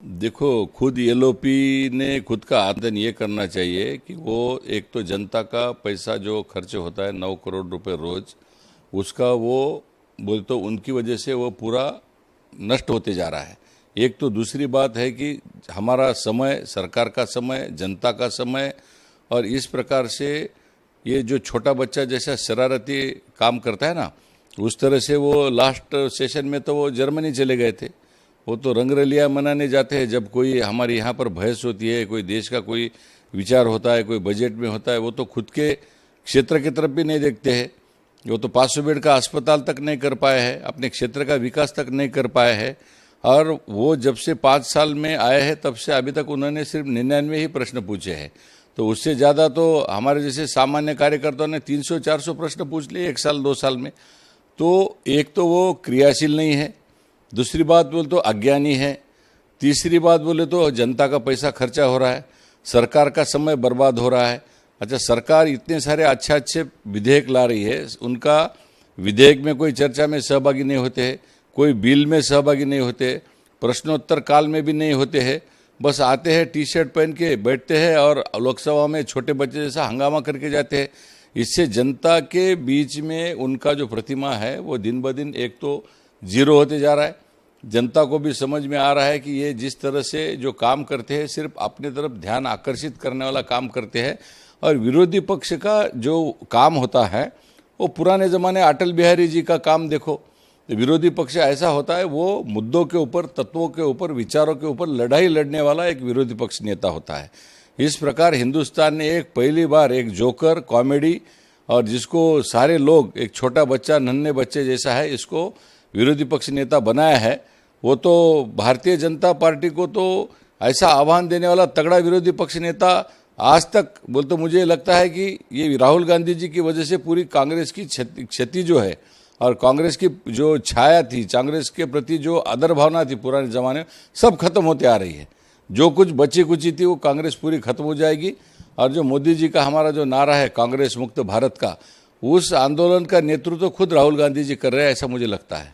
देखो, खुद एलओपी ने खुद का आंदोलन ये करना चाहिए कि वो एक तो जनता का पैसा जो खर्च होता है 9 करोड़ रुपए रोज, उसका वो बोल तो उनकी वजह से वो पूरा नष्ट होते जा रहा है। एक तो दूसरी बात है कि हमारा समय, सरकार का समय, जनता का समय, और इस प्रकार से ये जो छोटा बच्चा जैसा शरारती काम करता है ना, उस तरह से वो लास्ट सेशन में तो वो जर्मनी चले गए थे। वो तो रंगरलिया मनाने जाते हैं जब कोई हमारे यहाँ पर बहस होती है, कोई देश का कोई विचार होता है, कोई बजट में होता है, वो तो खुद के क्षेत्र की तरफ भी नहीं देखते हैं। वो तो 500 बेड का अस्पताल तक नहीं कर पाए हैं, अपने क्षेत्र का विकास तक नहीं कर पाए हैं। और वो जब से 5 साल में आए हैं तब से अभी तक उन्होंने सिर्फ 99 ही प्रश्न पूछे हैं। तो उससे ज़्यादा तो हमारे जैसे सामान्य कार्यकर्ताओं ने 300-400 प्रश्न पूछ लिए 1 साल 2 साल में। तो एक तो वो क्रियाशील नहीं है, दूसरी बात बोले तो अज्ञानी है, तीसरी बात बोले तो जनता का पैसा खर्चा हो रहा है, सरकार का समय बर्बाद हो रहा है। अच्छा, सरकार इतने सारे अच्छे विधेयक ला रही है, उनका विधेयक में कोई चर्चा में सहभागी नहीं होते हैं, कोई बिल में सहभागी नहीं होते, प्रश्नोत्तर काल में भी नहीं होते हैं, बस आते हैं टी शर्ट पहन के बैठते हैं और लोकसभा में छोटे बच्चे जैसा हंगामा करके जाते हैं। इससे जनता के बीच में उनका जो प्रतिमा है वो दिन ब दिन एक तो जीरो होते जा रहा है। जनता को भी समझ में आ रहा है कि ये जिस तरह से जो काम करते हैं सिर्फ अपने तरफ ध्यान आकर्षित करने वाला काम करते हैं, और विरोधी पक्ष का जो काम होता है वो पुराने ज़माने अटल बिहारी जी का काम देखो। विरोधी पक्ष ऐसा होता है, वो मुद्दों के ऊपर, तत्वों के ऊपर, विचारों के ऊपर लड़ाई लड़ने वाला एक विरोधी पक्ष नेता होता है। इस प्रकार हिंदुस्तान ने एक पहली बार एक जोकर कॉमेडी, और जिसको सारे लोग एक छोटा बच्चा, नन्हे बच्चे जैसा है, इसको विरोधी पक्ष नेता बनाया है। वो तो भारतीय जनता पार्टी को तो ऐसा आह्वान देने वाला तगड़ा विरोधी पक्ष नेता आज तक बोल तो मुझे लगता है कि ये राहुल गांधी जी की वजह से पूरी कांग्रेस की क्षति जो है, और कांग्रेस की जो छाया थी, कांग्रेस के प्रति जो आदर भावना थी पुराने ज़माने में, सब खत्म होते आ रही है। जो कुछ बची कुची थी वो कांग्रेस पूरी खत्म हो जाएगी। और जो मोदी जी का हमारा जो नारा है कांग्रेस मुक्त भारत का, उस आंदोलन का नेतृत्व खुद राहुल गांधी जी कर रहे हैं, ऐसा मुझे लगता है।